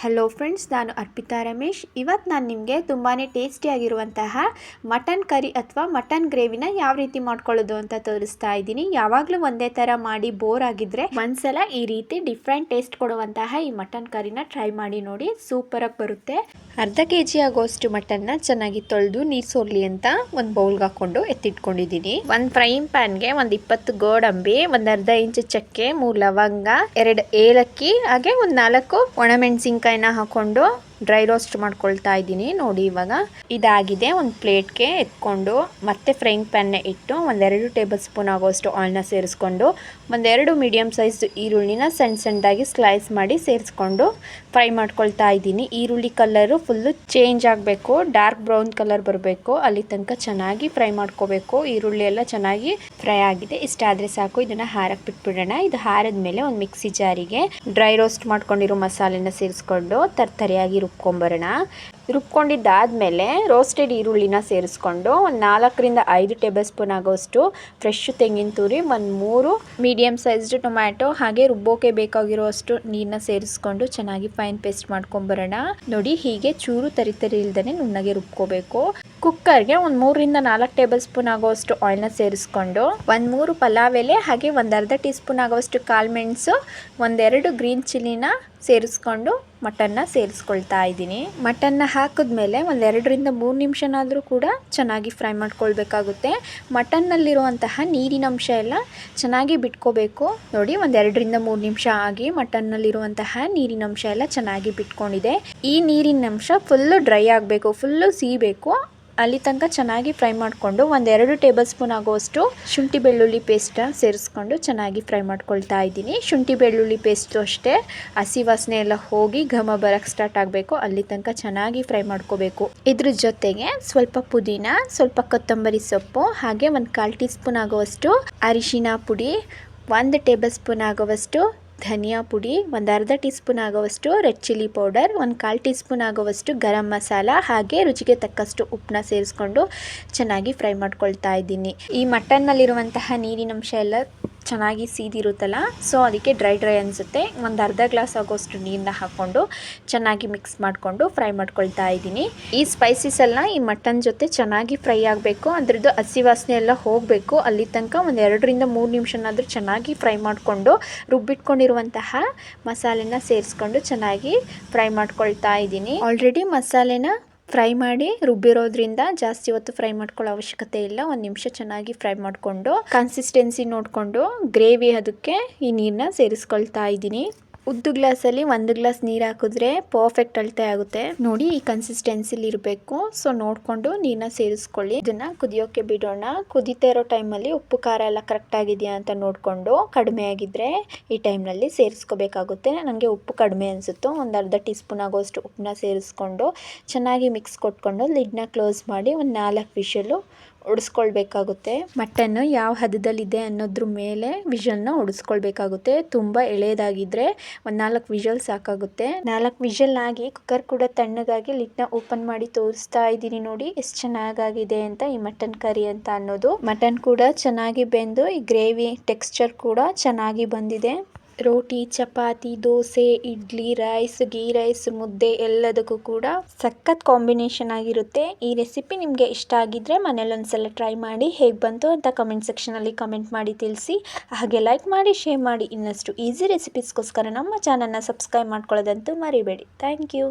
Hello friends, ನಾನು ಅರ್ಪಿತಾ ರಮೇಶ್. ಇವತ್ತು ನಾನು ನಿಮಗೆ ತುಂಬಾ ಟೇಸ್ಟಿಯಾಗಿರುವಂತಹ ಮಟನ್ ಕರಿ ಅಥವಾ ಮಟನ್ ಗ್ರೇವಿನ ಯಾವ ರೀತಿ ಮಾಡ್ಕೊಳ್ಳೋದು ಅಂತ ತೋರಿಸ್ತಾ ಇದ್ದೀನಿ. ಯಾವಾಗಲೂ ಒಂದೇ ಥರ ಮಾಡಿ ಬೋರ್ ಆಗಿದ್ರೆ ಒಂದ್ಸಲ ಈ ರೀತಿ ಡಿಫ್ರೆಂಟ್ ಟೇಸ್ಟ್ ಕೊಡುವಂತಹ ಈ ಮಟನ್ ಕರಿನ ಟ್ರೈ ಮಾಡಿ ನೋಡಿ, ಸೂಪರಾಗಿ ಬರುತ್ತೆ. ಅರ್ಧ kg ಆಗೋಷ್ಟು ಮಟನ್ನ ಚೆನ್ನಾಗಿ ತೊಳೆದು ನೀರು ಸೋರ್ಲಿ ಅಂತ ಒಂದು ಬೌಲ್ಗೆ ಹಾಕೊಂಡು ಎತ್ತಿಟ್ಕೊಂಡಿದ್ದೀನಿ. ಒಂದು ಫ್ರೈಯಿಂಗ್ ಪ್ಯಾನ್ಗೆ ಒಂದು 20 ಗೋಡಂಬಿ, ಒಂದು ಅರ್ಧ ಇಂಚು ಚಕ್ಕೆ, 3 ಲವಂಗ, 2 ಏಲಕ್ಕಿ, ಹಾಗೆ ಒಂದು 4 ಒಣಮೆಣಸಿನ್ಕಾಯಿನ ಹಾಕೊಂಡು ಡ್ರೈ ರೋಸ್ಟ್ ಮಾಡ್ಕೊಳ್ತಾ ಇದ್ದೀನಿ. ನೋಡಿ, ಇವಾಗ ಇದಾಗಿದೆ. ಒಂದು ಪ್ಲೇಟ್ಗೆ ಎತ್ಕೊಂಡು ಮತ್ತೆ ಫ್ರೈಯಿಂಗ್ ಪ್ಯಾನ್ನ ಇಟ್ಟು 1-2 ಟೇಬಲ್ ಸ್ಪೂನ್ ಆಗೋಷ್ಟು ಆಯಿಲ್ನ ಸೇರಿಸ್ಕೊಂಡು 1-2 ಮೀಡಿಯಮ್ ಸೈಜ್ ಈರುಳ್ಳಿನ ಸಣ್ಣದಾಗಿ ಸ್ಲೈಸ್ ಮಾಡಿ ಸೇರಿಸ್ಕೊಂಡು ಫ್ರೈ ಮಾಡ್ಕೊಳ್ತಾ ಇದ್ದೀನಿ. ಈರುಳ್ಳಿ ಕಲರು ಫುಲ್ಲು ಚೇಂಜ್ ಆಗಬೇಕು, ಡಾರ್ಕ್ ಬ್ರೌನ್ ಕಲರ್ ಬರಬೇಕು, ಅಲ್ಲಿ ತನಕ ಚೆನ್ನಾಗಿ ಫ್ರೈ ಮಾಡ್ಕೋಬೇಕು. ಈರುಳ್ಳಿ ಎಲ್ಲ ಚೆನ್ನಾಗಿ ಫ್ರೈ ಆಗಿದೆ, ಇಷ್ಟಾದರೆ ಸಾಕು. ಇದನ್ನು ಹಾರಕ್ಕೆ ಬಿಟ್ಬಿಡೋಣ. ಇದು ಹಾರದ್ಮೇಲೆ ಒಂದು ಮಿಕ್ಸಿ ಜಾರಿಗೆ ಡ್ರೈ ರೋಸ್ಟ್ ಮಾಡ್ಕೊಂಡಿರೋ ಮಸಾಲೆನ ಸೇರಿಸ್ಕೊಂಡು ತರ್ತರಿಯಾಗಿ ರುಬ್ಕೊಂಬರೋಣ. ರುಬ್ಕೊಂಡಿದ್ದಾದಮೇಲೆ ರೋಸ್ಟೆಡ್ ಈರುಳ್ಳಿನ ಸೇರಿಸ್ಕೊಂಡು ಒಂದು 4-5 ಟೇಬಲ್ ಸ್ಪೂನ್ ಆಗೋಷ್ಟು ಫ್ರೆಶ್ ತೆಂಗಿನ ತುರಿ, ಒಂದು 3 ಮೀಡಿಯಮ್ ಸೈಜ್ಡ್ ಟೊಮ್ಯಾಟೊ, ಹಾಗೆ ರುಬ್ಬೋಕೆ ಬೇಕಾಗಿರೋಷ್ಟು ನೀರನ್ನ ಸೇರಿಸ್ಕೊಂಡು ಚೆನ್ನಾಗಿ ಫೈನ್ ಪೇಸ್ಟ್ ಮಾಡ್ಕೊಂಬರೋಣ. ನೋಡಿ, ಹೀಗೆ ಚೂರು ತರಿ ಇಲ್ದೇ ನುಣ್ಣಗೆ ರುಬ್ಕೋಬೇಕು. ಕುಕ್ಕರ್ಗೆ ಒಂದು 3-4 ಟೇಬಲ್ ಸ್ಪೂನ್ ಆಗೋಷ್ಟು ಆಯಿಲ್ನ ಸೇರಿಸ್ಕೊಂಡು 1-3 ಪಲಾವ್ ಎಲೆ, ಹಾಗೆ ಒಂದು ಅರ್ಧ ಟೀ ಸ್ಪೂನ್ ಆಗೋಷ್ಟು ಕಾಳುಮೆಣಸು, 1-2 ಗ್ರೀನ್ ಚಿಲ್ಲಿನ ಸೇರಿಸ್ಕೊಂಡು ಮಟನ್ನ ಸೇರಿಸ್ಕೊಳ್ತಾ ಇದ್ದೀನಿ. ಮಟನ್ನ ಹಾಕಿದ್ಮೇಲೆ ಒಂದು 2-3 ನಿಮಿಷನಾದರೂ ಕೂಡ ಚೆನ್ನಾಗಿ ಫ್ರೈ ಮಾಡ್ಕೊಳ್ಬೇಕಾಗುತ್ತೆ. ಮಟನ್ನಲ್ಲಿರುವಂತಹ ನೀರಿನ ಅಂಶ ಎಲ್ಲ ಚೆನ್ನಾಗಿ ಬಿಟ್ಕೋಬೇಕು. ನೋಡಿ, ಒಂದು 2-3 ನಿಮಿಷ ಆಗಿ ಮಟನ್ನಲ್ಲಿರುವಂತಹ ನೀರಿನ ಅಂಶ ಎಲ್ಲ ಚೆನ್ನಾಗಿ ಬಿಟ್ಕೊಂಡಿದೆ. ಈ ನೀರಿನ ಅಂಶ ಫುಲ್ಲು ಡ್ರೈ ಆಗಬೇಕು, ಫುಲ್ಲು ಸೀಬೇಕು. ಅಲ್ಲಿ ತನಕ ಚೆನ್ನಾಗಿ ಫ್ರೈ ಮಾಡಿಕೊಂಡು 1-2 ಟೇಬಲ್ ಸ್ಪೂನ್ ಆಗುವಷ್ಟು ಶುಂಠಿ ಬೆಳ್ಳುಳ್ಳಿ ಪೇಸ್ಟ ಸೇರಿಸ್ಕೊಂಡು ಚೆನ್ನಾಗಿ ಫ್ರೈ ಮಾಡ್ಕೊಳ್ತಾ ಇದ್ದೀನಿ. ಶುಂಠಿ ಬೆಳ್ಳುಳ್ಳಿ ಪೇಸ್ಟು ಅಷ್ಟೇ ಹಸಿ ವಾಸನೆ ಎಲ್ಲ ಹೋಗಿ ಘಮ ಬರೋಕ್ಕೆ ಸ್ಟಾರ್ಟ್ ಆಗಬೇಕು, ಅಲ್ಲಿ ತನಕ ಚೆನ್ನಾಗಿ ಫ್ರೈ ಮಾಡ್ಕೋಬೇಕು. ಇದ್ರ ಜೊತೆಗೆ ಸ್ವಲ್ಪ ಪುದೀನ, ಸ್ವಲ್ಪ ಕೊತ್ತಂಬರಿ ಸೊಪ್ಪು, ಹಾಗೆ ಒಂದು 1/4 ಟೀ ಸ್ಪೂನ್ ಆಗುವಷ್ಟು ಅರಿಶಿನ ಪುಡಿ, 1 ಟೇಬಲ್ ಸ್ಪೂನ್ ಆಗುವಷ್ಟು ಧನಿಯಾ ಪುಡಿ, ಒಂದು ಅರ್ಧ ಟೀ ಸ್ಪೂನ್ ಆಗುವಷ್ಟು red chilli powder, 1/4 tea spoon ಆಗುವಷ್ಟು ಗರಂ ಮಸಾಲ, ಹಾಗೆ ರುಚಿಗೆ ತಕ್ಕಷ್ಟು ಉಪ್ಪನ್ನ ಸೇರಿಸ್ಕೊಂಡು ಚೆನ್ನಾಗಿ ಫ್ರೈ ಮಾಡ್ಕೊಳ್ತಾ ಇದ್ದೀನಿ. ಈ ಮಟನ್ನಲ್ಲಿರುವಂತಹ ನೀರಿನಂಶ ಎಲ್ಲ ಚೆನ್ನಾಗಿ ಸೀದಿರುತ್ತಲ್ಲ, ಸೊ ಅದಕ್ಕೆ ಡ್ರೈ ಅನಿಸುತ್ತೆ. ಒಂದು ಅರ್ಧ ಗ್ಲಾಸ್ ಆಗೋಷ್ಟು ನೀರನ್ನ ಹಾಕ್ಕೊಂಡು ಚೆನ್ನಾಗಿ ಮಿಕ್ಸ್ ಮಾಡಿಕೊಂಡು ಫ್ರೈ ಮಾಡ್ಕೊಳ್ತಾ ಇದ್ದೀನಿ. ಈ ಸ್ಪೈಸಸ್ ಎಲ್ಲ ಈ ಮಟನ್ ಜೊತೆ ಚೆನ್ನಾಗಿ ಫ್ರೈ ಆಗಬೇಕು, ಅದರದ್ದು ಹಸಿ ವಾಸನೆ ಎಲ್ಲ ಹೋಗಬೇಕು. ಅಲ್ಲಿ ತನಕ ಒಂದು 2-3 ನಿಮಿಷನಾದರೂ ಚೆನ್ನಾಗಿ ಫ್ರೈ ಮಾಡಿಕೊಂಡು ರುಬ್ಬಿಟ್ಕೊಂಡಿರುವಂತಹ ಮಸಾಲೆನ ಸೇರಿಸ್ಕೊಂಡು ಚೆನ್ನಾಗಿ ಫ್ರೈ ಮಾಡ್ಕೊಳ್ತಾ ಇದ್ದೀನಿ. ಆಲ್ರೆಡಿ ಮಸಾಲೆನ ಫ್ರೈ ಮಾಡಿ ರುಬ್ಬಿರೋದ್ರಿಂದ ಜಾಸ್ತಿ ಹೊತ್ತು ಫ್ರೈ ಮಾಡ್ಕೊಳ್ಳೋ ಅವಶ್ಯಕತೆ ಇಲ್ಲ. 1 ನಿಮಿಷ ಚೆನ್ನಾಗಿ ಫ್ರೈ ಮಾಡಿಕೊಂಡು ಕನ್ಸಿಸ್ಟೆನ್ಸಿ ನೋಡಿಕೊಂಡು ಗ್ರೇವಿ ಅದಕ್ಕೆ ಈ ನೀರನ್ನ ಸೇರಿಸ್ಕೊಳ್ತಾ ಇದ್ದೀನಿ. ಉದ್ದು ಗ್ಲಾಸಲ್ಲಿ 1 ಗ್ಲಾಸ್ ನೀರು ಹಾಕಿದ್ರೆ ಪರ್ಫೆಕ್ಟ್ ಅಳತೆ ಆಗುತ್ತೆ. ನೋಡಿ, ಈ ಕನ್ಸಿಸ್ಟೆನ್ಸಿಲಿ ಇರಬೇಕು. ಸೊ ನೋಡಿಕೊಂಡು ನೀರನ್ನ ಸೇರಿಸ್ಕೊಳ್ಳಿ. ಇದನ್ನು ಕುದಿಯೋಕೆ ಬಿಡೋಣ. ಕುದಿತಾ ಇರೋ ಟೈಮಲ್ಲಿ ಉಪ್ಪು ಖಾರ ಎಲ್ಲ ಕರೆಕ್ಟ್ ಆಗಿದೆಯಾ ಅಂತ ನೋಡಿಕೊಂಡು ಕಡಿಮೆ ಆಗಿದ್ರೆ ಈ ಟೈಮ್ನಲ್ಲಿ ಸೇರಿಸ್ಕೋಬೇಕಾಗುತ್ತೆ. ನನಗೆ ಉಪ್ಪು ಕಡಿಮೆ ಅನಿಸುತ್ತೋ, ಒಂದು ಅರ್ಧ ಟೀ ಸ್ಪೂನ್ ಆಗೋಷ್ಟು ಉಪ್ಪನ್ನ ಸೇರಿಸ್ಕೊಂಡು ಚೆನ್ನಾಗಿ ಮಿಕ್ಸ್ ಕೊಟ್ಕೊಂಡು ಲಿಡ್ನ ಕ್ಲೋಸ್ ಮಾಡಿ ಒಂದು 4 ವಿಷಲು ಉಡಿಸ್ಕೊಳ್ಬೇಕಾಗುತ್ತೆ. ಮಟನ್ನು ಯಾವ ಹದದಲ್ಲಿದೆ ಅನ್ನೋದ್ರ ಮೇಲೆ ವಿಷಲ್ನ ಉಡಿಸ್ಕೊಳ್ಬೇಕಾಗುತ್ತೆ. ತುಂಬ ಎಳೆದಾಗಿದ್ದರೆ ಒಂದು 4 ವಿಷಲ್ ಸಾಕಾಗುತ್ತೆ. 4 ವಿಷಲ್ ಆಗಿ ಕುಕ್ಕರ್ ಕೂಡ ತಣ್ಣಗಾಗಿ ಲಿಡ್ನ ಓಪನ್ ಮಾಡಿ ತೋರಿಸ್ತಾ ಇದ್ದೀನಿ. ನೋಡಿ ಎಷ್ಟು ಚೆನ್ನಾಗಾಗಿದೆ ಅಂತ ಈ ಮಟನ್ ಕರಿ ಅಂತ ಅನ್ನೋದು. ಮಟನ್ ಕೂಡ ಚೆನ್ನಾಗಿ ಬೆಂದು ಈ ಗ್ರೇವಿ ಟೆಕ್ಸ್ಚರ್ ಕೂಡ ಚೆನ್ನಾಗಿ ಬಂದಿದೆ. ರೋಟಿ, ಚಪಾತಿ, ದೋಸೆ, ಇಡ್ಲಿ, ರೈಸ್, ಗೀ ರೈಸ್, ಮುದ್ದೆ ಎಲ್ಲದಕ್ಕೂ ಕೂಡ ಸಖತ್ ಕಾಂಬಿನೇಷನ್ ಆಗಿರುತ್ತೆ. ಈ ರೆಸಿಪಿ ನಿಮಗೆ ಇಷ್ಟ ಆಗಿದ್ರೆ ಮನೇಲಿ ಒಂದ್ಸಲ ಟ್ರೈ ಮಾಡಿ, ಹೇಗೆ ಬಂತು ಅಂತ ಕಮೆಂಟ್ ಸೆಕ್ಷನಲ್ಲಿ ಕಮೆಂಟ್ ಮಾಡಿ ತಿಳಿಸಿ. ಹಾಗೆ ಲೈಕ್ ಮಾಡಿ, ಶೇರ್ ಮಾಡಿ. ಇನ್ನಷ್ಟು ಈಸಿ ರೆಸಿಪೀಸ್ಗೋಸ್ಕರ ನಮ್ಮ ಚಾನಲ್ನ ಸಬ್ಸ್ಕ್ರೈಬ್ ಮಾಡ್ಕೊಳ್ಳೋದಂತೂ ಮರಿಬೇಡಿ. Thank you.